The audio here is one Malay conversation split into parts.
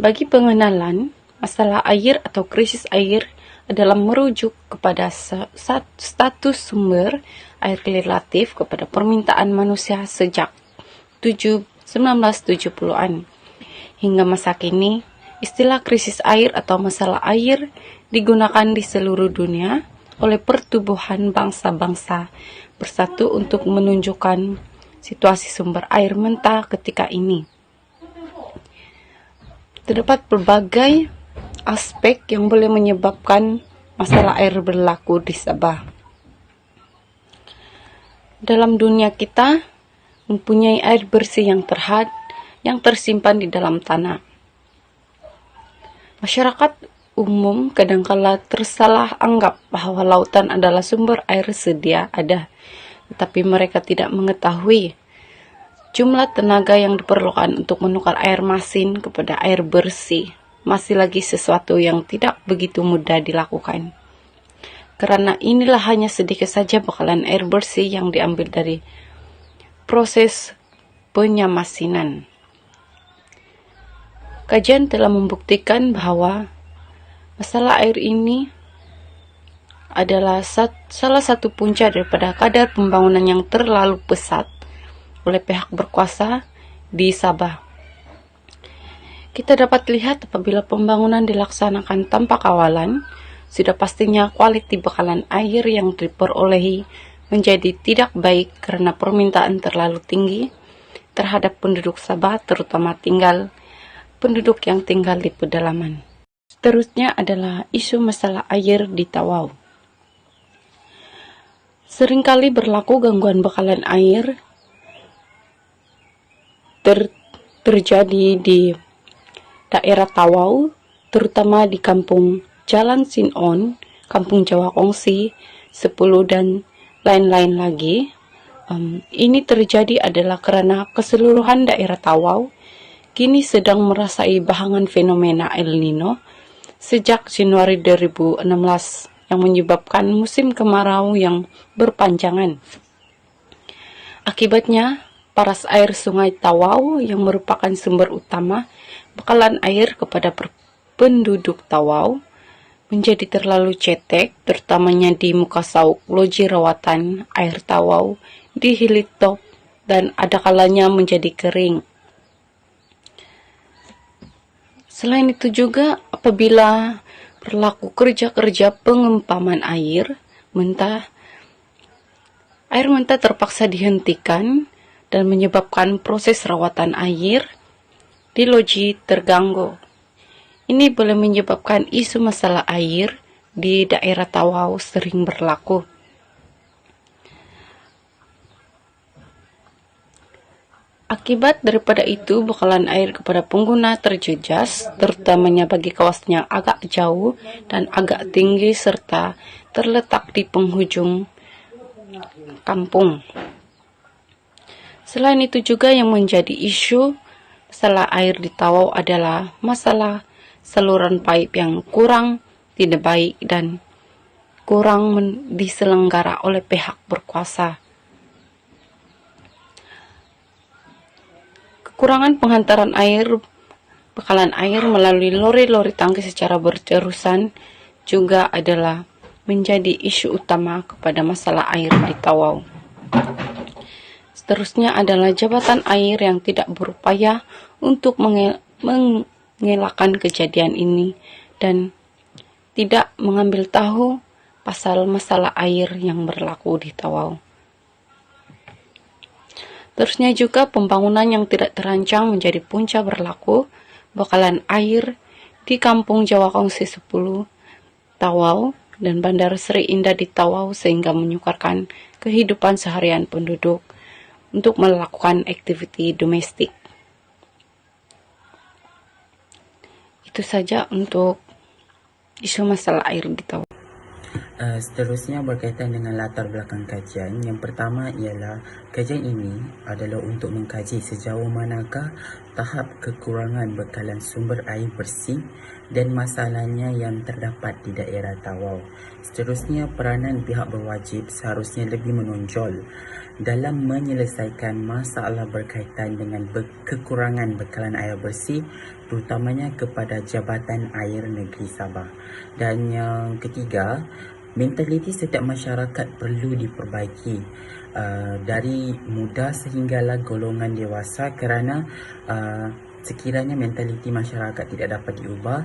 Bagi pengenalan, masalah air atau krisis air adalah merujuk kepada status sumber air relatif kepada permintaan manusia sejak 1970-an. Hingga masa kini, istilah krisis air atau masalah air digunakan di seluruh dunia oleh pertubuhan bangsa-bangsa bersatu untuk menunjukkan situasi sumber air mentah ketika ini. Terdapat berbagai aspek yang boleh menyebabkan masalah air berlaku di Sabah. Dalam dunia kita mempunyai air bersih yang yang tersimpan di dalam tanah. Masyarakat umum kadangkala tersalah anggap bahwa lautan adalah sumber air sedia ada, tetapi mereka tidak mengetahui jumlah tenaga yang diperlukan untuk menukar air masin kepada air bersih masih lagi sesuatu yang tidak begitu mudah dilakukan. Karena inilah hanya sedikit saja bakalan air bersih yang diambil dari proses penyamasinan. Kajian telah membuktikan bahwa masalah air ini adalah salah satu punca daripada kadar pembangunan yang terlalu pesat oleh pihak berkuasa di Sabah. Kita dapat lihat apabila pembangunan dilaksanakan tanpa kawalan, sudah pastinya kualiti bakalan air yang diperolehi menjadi tidak baik karena permintaan terlalu tinggi terhadap penduduk Sabah, terutama penduduk yang tinggal di pedalaman. Seterusnya adalah isu masalah air di Tawau. Seringkali berlaku gangguan bakalan air terjadi di daerah Tawau, terutama di kampung Jalan Sinon, Kampung Jawa Kongsi, 10 dan lain-lain lagi. Ini terjadi adalah karena keseluruhan daerah Tawau kini sedang merasai bahangan fenomena El Nino sejak Januari 2016 yang menyebabkan musim kemarau yang berpanjangan. Akibatnya, paras air sungai Tawau yang merupakan sumber utama bakalan air kepada penduduk Tawau menjadi terlalu cetek, terutamanya di muka sauk loji rawatan air Tawau di Hilitop, dan ada kalanya menjadi kering. Selain itu juga apabila berlaku kerja-kerja pengempaman air mentah terpaksa dihentikan dan menyebabkan proses rawatan air di loji terganggu. Ini boleh menyebabkan isu masalah air di daerah Tawau sering berlaku. Akibat daripada itu, bakalan air kepada pengguna terjejas, terutamanya bagi kawasan yang agak jauh dan agak tinggi serta terletak di penghujung kampung. Selain itu juga yang menjadi isu masalah air di Tawau adalah masalah saluran pipe yang kurang tidak baik dan kurang diselenggara oleh pihak berkuasa. Kekurangan penghantaran bakalan air melalui lori-lori tangki secara berterusan juga adalah menjadi isu utama kepada masalah air di Tawau. Seterusnya adalah jabatan air yang tidak berupaya untuk mengelakkan kejadian ini dan tidak mengambil tahu pasal masalah air yang berlaku di Tawau. Terusnya juga pembangunan yang tidak terancang menjadi punca berlaku bakalan air di Kampung Jawa Kongsi 10, Tawau, dan Bandar Sri Indah di Tawau sehingga menyukarkan kehidupan seharian penduduk untuk melakukan aktiviti domestik. Itu saja untuk isu masalah air di Tawau. Seterusnya berkaitan dengan latar belakang kajian. Yang pertama ialah Kajian ini adalah untuk mengkaji sejauh manakah tahap kekurangan bekalan sumber air bersih dan masalahnya yang terdapat di daerah Tawau. Seterusnya, peranan pihak berwajib seharusnya lebih menonjol dalam menyelesaikan masalah berkaitan dengan kekurangan bekalan air bersih, terutamanya kepada Jabatan Air Negeri Sabah. Dan yang ketiga, mentaliti setiap masyarakat perlu diperbaiki dari muda sehinggalah golongan dewasa, kerana sekiranya mentaliti masyarakat tidak dapat diubah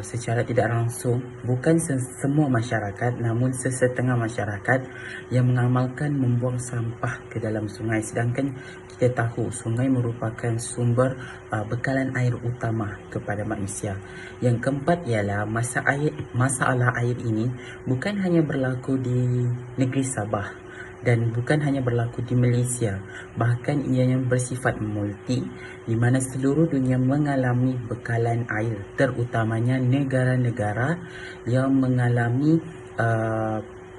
secara tidak langsung, bukan semua masyarakat namun sesetengah masyarakat yang mengamalkan membuang sampah ke dalam sungai, sedangkan kita tahu sungai merupakan sumber bekalan air utama kepada manusia. Yang keempat ialah masalah air ini bukan hanya berlaku di negeri Sabah dan bukan hanya berlaku di Malaysia, bahkan ianya bersifat multi, di mana seluruh dunia mengalami bekalan air, terutamanya negara-negara yang mengalami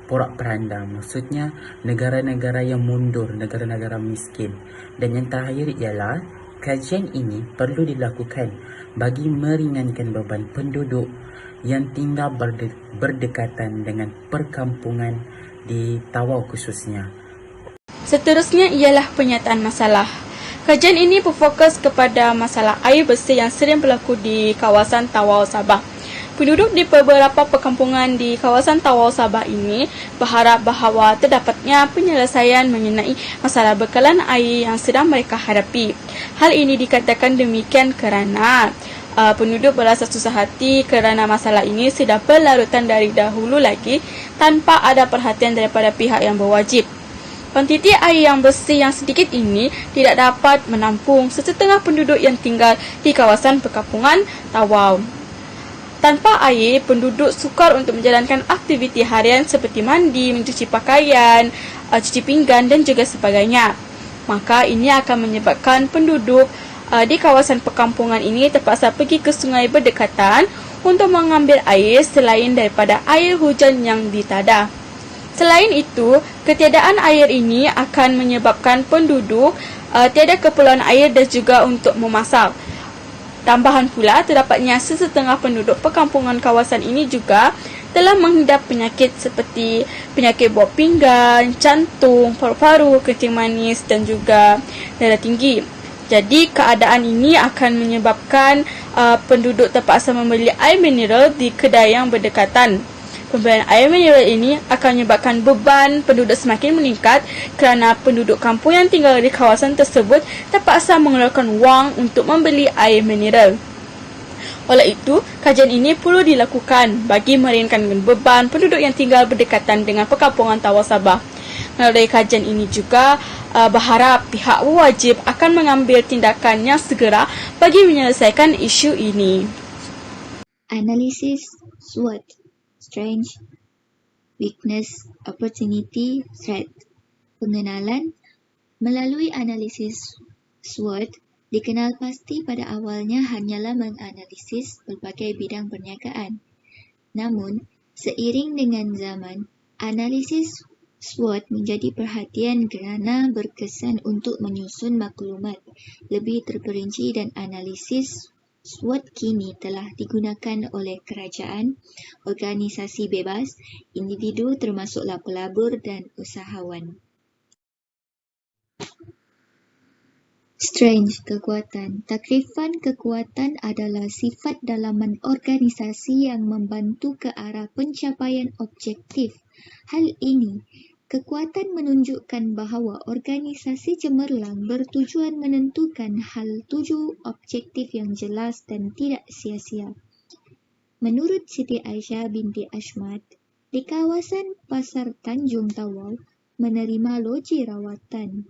porak-peranda, maksudnya negara-negara yang mundur, negara-negara miskin. Dan yang terakhir ialah kajian ini perlu dilakukan bagi meringankan beban penduduk yang tinggal berdekatan dengan perkampungan di Tawau khususnya. Seterusnya ialah penyataan masalah. Kajian ini berfokus kepada masalah air bersih yang sering berlaku di kawasan Tawau Sabah. Penduduk di beberapa perkampungan di kawasan Tawau Sabah ini berharap bahawa terdapatnya penyelesaian mengenai masalah bekalan air yang sedang mereka hadapi. Hal ini dikatakan demikian kerana penduduk berasa susah hati kerana masalah ini sudah berlarutan dari dahulu lagi tanpa ada perhatian daripada pihak yang berwajib. Kuantiti air yang bersih yang sedikit ini tidak dapat menampung sesetengah penduduk yang tinggal di kawasan perkampungan Tawau. Tanpa air, penduduk sukar untuk menjalankan aktiviti harian seperti mandi, mencuci pakaian, cuci pinggan dan juga sebagainya. Maka ini akan menyebabkan penduduk di kawasan perkampungan ini terpaksa pergi ke sungai berdekatan untuk mengambil air selain daripada air hujan yang ditadah. Selain itu, ketiadaan air ini akan menyebabkan penduduk tiada keperluan air dan juga untuk memasak. Tambahan pula, terdapatnya sesetengah penduduk perkampungan kawasan ini juga telah menghidap penyakit seperti penyakit buah pinggan, jantung, paru-paru, kencing manis dan juga darah tinggi. Jadi keadaan ini akan menyebabkan penduduk terpaksa membeli air mineral di kedai yang berdekatan. Pembelian air mineral ini akan menyebabkan beban penduduk semakin meningkat kerana penduduk kampung yang tinggal di kawasan tersebut terpaksa mengeluarkan wang untuk membeli air mineral. Oleh itu, kajian ini perlu dilakukan bagi meringankan beban penduduk yang tinggal berdekatan dengan perkampungan Tawau Sabah. Melalui kajian ini juga berharap pihak berwajib akan mengambil tindakan yang segera bagi menyelesaikan isu ini. Analisis SWOT, Strength, Weakness, Opportunity, Threat. Pengenalan. Melalui analisis SWOT, dikenal pasti pada awalnya hanyalah menganalisis berbagai bidang perniagaan. Namun, seiring dengan zaman, analisis SWOT menjadi perhatian kerana berkesan untuk menyusun maklumat lebih terperinci, dan analisis SWOT kini telah digunakan oleh kerajaan, organisasi bebas, individu termasuklah pelabur dan usahawan. Strength, kekuatan. Takrifan kekuatan adalah sifat dalaman organisasi yang membantu ke arah pencapaian objektif. Hal ini, kekuatan menunjukkan bahawa organisasi cemerlang bertujuan menentukan hal tuju objektif yang jelas dan tidak sia-sia. Menurut Siti Aisyah binti Ashmat, di kawasan Pasar Tanjung Tawau menerima loji rawatan.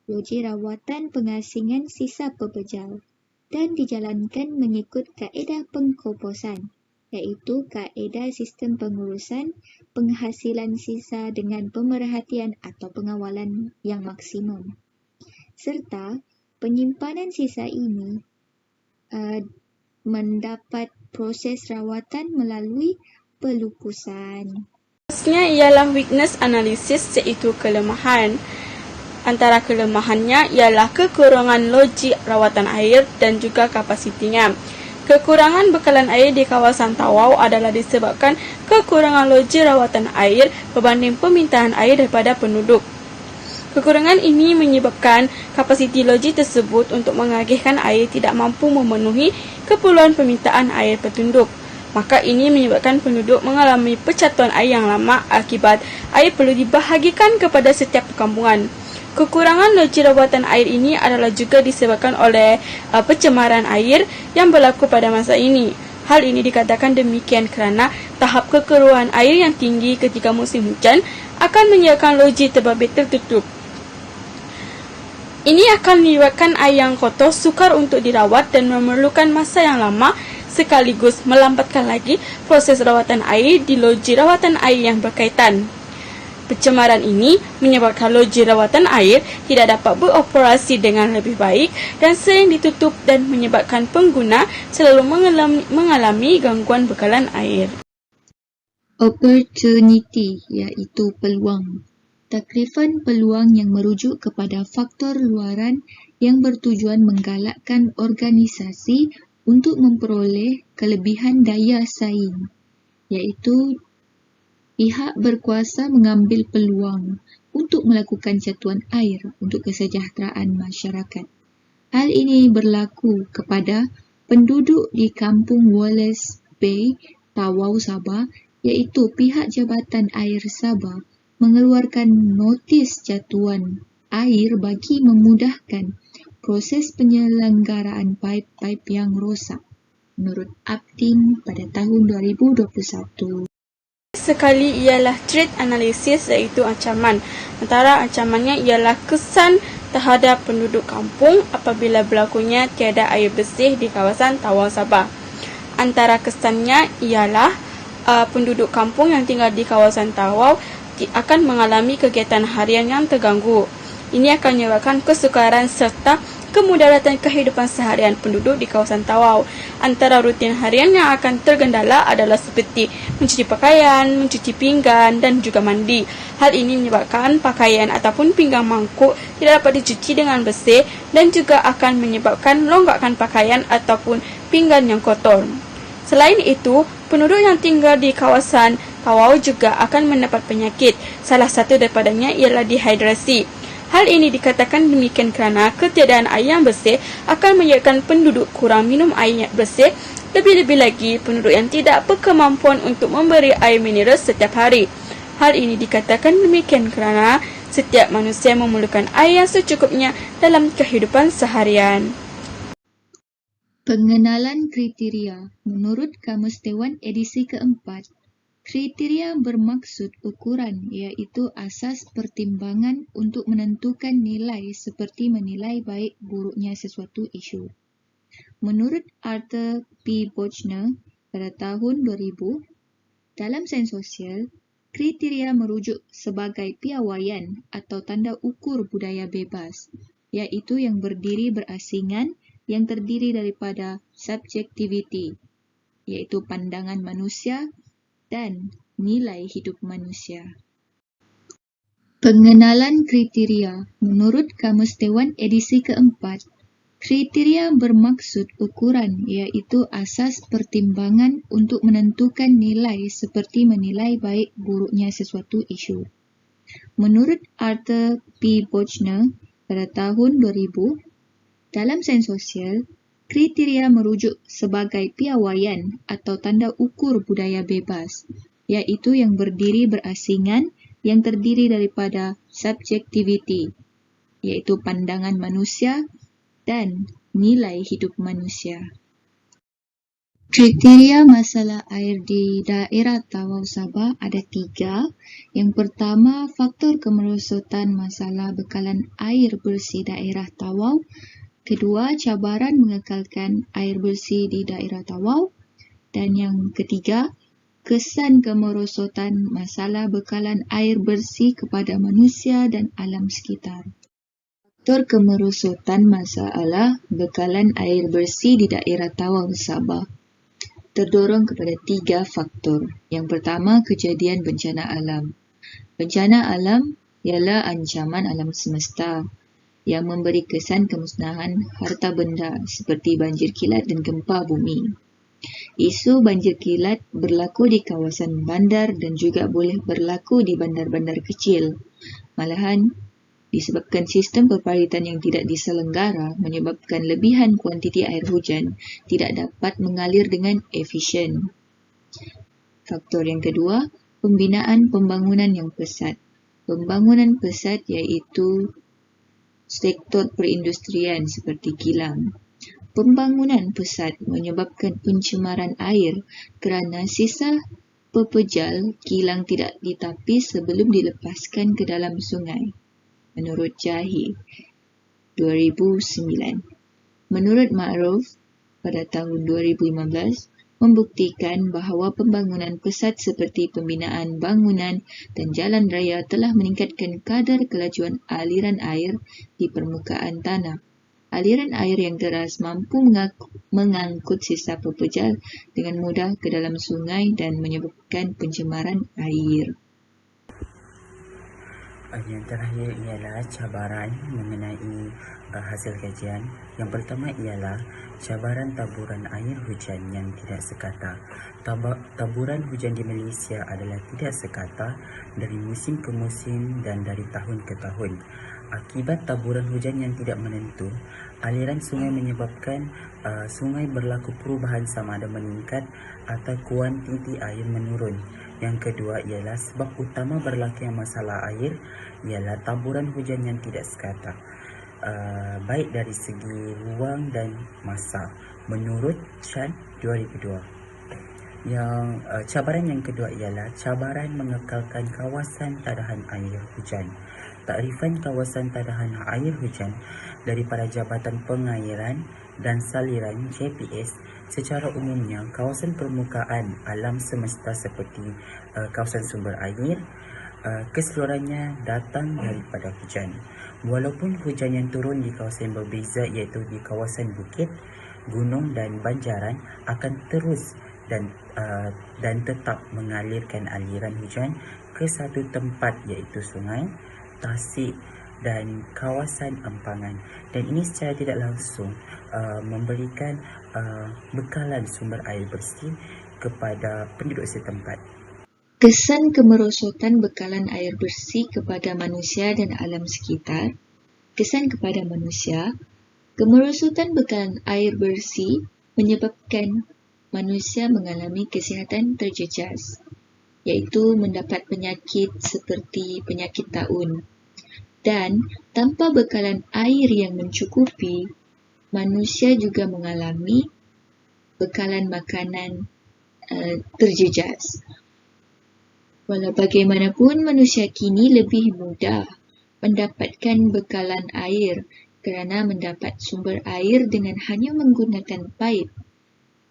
Loji rawatan pengasingan sisa pebejal dan dijalankan mengikut kaedah pengkoposan, iaitu kaedah sistem pengurusan penghasilan sisa dengan pemerhatian atau pengawalan yang maksimum. Serta penyimpanan sisa ini mendapat proses rawatan melalui pelupusan. Seterusnya ialah weakness analysis, iaitu kelemahan. Antara kelemahannya ialah kekurangan logik rawatan air dan juga kapasitinya. Kekurangan bekalan air di kawasan Tawau adalah disebabkan kekurangan logik rawatan air berbanding permintaan air daripada penduduk. Kekurangan ini menyebabkan kapasiti logik tersebut untuk mengagihkan air tidak mampu memenuhi keperluan permintaan air penduduk. Maka ini menyebabkan penduduk mengalami pencatuan air yang lama akibat air perlu dibahagikan kepada setiap perkampungan. Kekurangan logik rawatan air ini adalah juga disebabkan oleh pencemaran air yang berlaku pada masa ini. Hal ini dikatakan demikian kerana tahap kekeruan air yang tinggi ketika musim hujan akan menyebabkan logik terbabit tertutup. Ini akan menyebabkan air yang kotor sukar untuk dirawat dan memerlukan masa yang lama sekaligus melambatkan lagi proses rawatan air di loji rawatan air yang berkaitan. Pencemaran ini menyebabkan loji rawatan air tidak dapat beroperasi dengan lebih baik dan sering ditutup dan menyebabkan pengguna selalu mengalami gangguan bekalan air. Opportunity iaitu peluang. Takrifan peluang yang merujuk kepada faktor luaran yang bertujuan menggalakkan organisasi untuk memperoleh kelebihan daya saing, iaitu pihak berkuasa mengambil peluang untuk melakukan catuan air untuk kesejahteraan masyarakat. Hal ini berlaku kepada penduduk di Kampung Wallace Bay, Tawau, Sabah, iaitu pihak Jabatan Air Sabah mengeluarkan notis catuan air bagi memudahkan proses penyelenggaraan paip-paip yang rosak, menurut Aptin pada tahun 2021. Sekali ialah threat analysis iaitu ancaman. Antara ancamannya ialah kesan terhadap penduduk kampung apabila berlakunya tiada air bersih di kawasan Tawau Sabah. Antara kesannya ialah penduduk kampung yang tinggal di kawasan Tawau akan mengalami kegiatan harian yang terganggu. Ini akan menyebabkan kesukaran serta kemudaratan kehidupan seharian penduduk di kawasan Tawau. Antara rutin harian yang akan tergendala adalah seperti mencuci pakaian, mencuci pinggan dan juga mandi. Hal ini menyebabkan pakaian ataupun pinggan mangkuk tidak dapat dicuci dengan bersih dan juga akan menyebabkan longgakan pakaian ataupun pinggan yang kotor. Selain itu, penduduk yang tinggal di kawasan Tawau juga akan mendapat penyakit. Salah satu daripadanya ialah dehidrasi. Hal ini dikatakan demikian kerana ketiadaan air yang bersih akan menyebabkan penduduk kurang minum air yang bersih, lebih-lebih lagi penduduk yang tidak berkemampuan untuk memberi air mineral setiap hari. Hal ini dikatakan demikian kerana setiap manusia memerlukan air yang secukupnya dalam kehidupan seharian. Pengenalan kriteria. Menurut Kamus Dewan edisi keempat, kriteria bermaksud ukuran iaitu asas pertimbangan untuk menentukan nilai seperti menilai baik buruknya sesuatu isu. Menurut Arthur P. Bochner pada tahun 2000, dalam sains sosial, kriteria merujuk sebagai piawaian atau tanda ukur budaya bebas, iaitu yang berdiri berasingan yang terdiri daripada subjektiviti, iaitu pandangan manusia dan nilai hidup manusia. Pengenalan kriteria. Menurut Kamus Dewan edisi keempat, kriteria bermaksud ukuran iaitu asas pertimbangan untuk menentukan nilai seperti menilai baik buruknya sesuatu isu. Menurut Arthur P. Bochner pada tahun 2000, dalam sains sosial, kriteria merujuk sebagai piawaian atau tanda ukur budaya bebas, iaitu yang berdiri berasingan yang terdiri daripada subjektiviti, iaitu pandangan manusia dan nilai hidup manusia. Kriteria masalah air di daerah Tawau Sabah ada 3. Yang pertama, faktor kemerosotan masalah bekalan air bersih daerah Tawau. Kedua, cabaran mengekalkan air bersih di daerah Tawau. Dan yang ketiga, kesan kemerosotan masalah bekalan air bersih kepada manusia dan alam sekitar. Faktor kemerosotan masalah bekalan air bersih di daerah Tawau Sabah terdorong kepada 3 faktor. Yang pertama, kejadian bencana alam. Bencana alam ialah ancaman alam semesta yang memberi kesan kemusnahan harta benda seperti banjir kilat dan gempa bumi. Isu banjir kilat berlaku di kawasan bandar dan juga boleh berlaku di bandar-bandar kecil. Malahan, disebabkan sistem perpalitan yang tidak diselenggara menyebabkan lebihan kuantiti air hujan tidak dapat mengalir dengan efisien. Faktor yang kedua, pembinaan pembangunan yang pesat. Pembangunan pesat iaitu sektor perindustrian seperti kilang. Pembangunan pesat menyebabkan pencemaran air kerana sisa pepejal kilang tidak ditapis sebelum dilepaskan ke dalam sungai. Menurut Jahi, 2009. Menurut Ma'ruf, pada tahun 2015, membuktikan bahawa pembangunan pesat seperti pembinaan bangunan dan jalan raya telah meningkatkan kadar kelajuan aliran air di permukaan tanah. Aliran air yang deras mampu mengangkut sisa pepejal dengan mudah ke dalam sungai dan menyebabkan pencemaran air. Yang terakhir ialah cabaran mengenai hasil kajian. Yang pertama ialah cabaran taburan air hujan yang tidak sekata. Taburan hujan di Malaysia adalah tidak sekata dari musim ke musim dan dari tahun ke tahun. Akibat taburan hujan yang tidak menentu, aliran sungai menyebabkan sungai berlaku perubahan sama ada meningkat atau kuantiti air menurun. Yang kedua ialah sebab utama berlakunya masalah air ialah taburan hujan yang tidak sekata, baik dari segi ruang dan masa, menurut Chan 2002. Cabaran yang kedua ialah cabaran mengekalkan kawasan tadahan air hujan. Takrifan kawasan tadahan air hujan daripada Jabatan Pengairan dan Saliran JPS, secara umumnya kawasan permukaan alam semesta seperti kawasan sumber air keseluruhannya datang daripada hujan. Walaupun hujan yang turun di kawasan yang berbeza iaitu di kawasan bukit, gunung dan banjaran akan terus dan tetap mengalirkan aliran hujan ke satu tempat iaitu sungai, tasik dan kawasan empangan, dan ini secara tidak langsung memberikan bekalan sumber air bersih kepada penduduk setempat. Kesan kemerosotan bekalan air bersih kepada manusia dan alam sekitar. Kesan kepada manusia, kemerosotan bekalan air bersih menyebabkan manusia mengalami kesihatan terjejas, iaitu mendapat penyakit seperti penyakit taun. Dan tanpa bekalan air yang mencukupi, manusia juga mengalami bekalan makanan terjejas. Walau bagaimanapun, manusia kini lebih mudah mendapatkan bekalan air kerana mendapat sumber air dengan hanya menggunakan paip.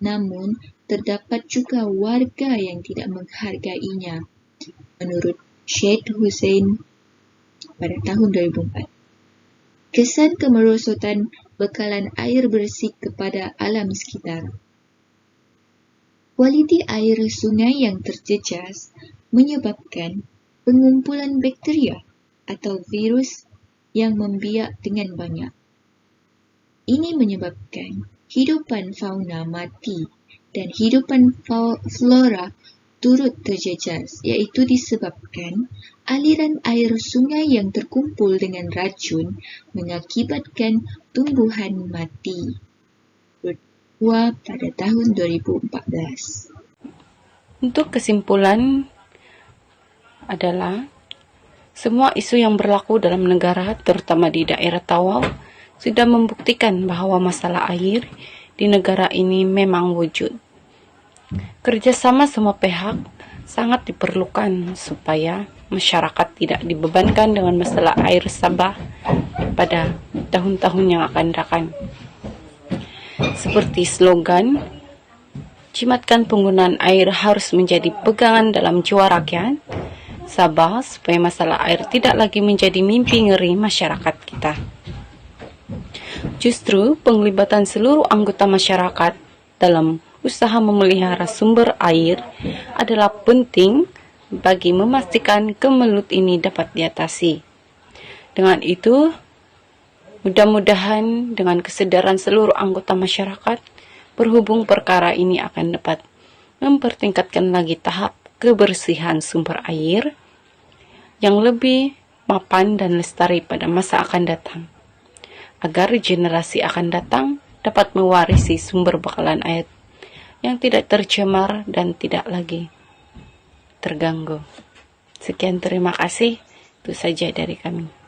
Namun, terdapat juga warga yang tidak menghargainya. Menurut Syed Hussein pada tahun 2004. Kesan kemerosotan bekalan air bersih kepada alam sekitar. Kualiti air sungai yang terjejas menyebabkan pengumpulan bakteria atau virus yang membiak dengan banyak. Ini menyebabkan hidupan fauna mati dan hidupan flora turut terjejas, iaitu disebabkan aliran air sungai yang terkumpul dengan racun mengakibatkan tumbuhan mati. Bertua pada tahun 2014. Untuk kesimpulan adalah semua isu yang berlaku dalam negara, terutama di daerah Tawau, sudah membuktikan bahawa masalah air di negara ini memang wujud. Kerjasama semua pihak sangat diperlukan supaya masyarakat tidak dibebankan dengan masalah air Sabah pada tahun-tahun yang akan datang. Seperti slogan, jimatkan penggunaan air harus menjadi pegangan dalam jiwa rakyat Sabah supaya masalah air tidak lagi menjadi mimpi ngeri masyarakat kita. Justru penglibatan seluruh anggota masyarakat dalam usaha memelihara sumber air adalah penting bagi memastikan kemelut ini dapat diatasi. Dengan itu, mudah-mudahan dengan kesadaran seluruh anggota masyarakat, berhubung perkara ini akan dapat mempertingkatkan lagi tahap kebersihan sumber air yang lebih mapan dan lestari pada masa akan datang, agar generasi akan datang dapat mewarisi sumber bakalan air yang tidak tercemar dan tidak lagi terganggu. Sekian, terima kasih. Itu saja dari kami.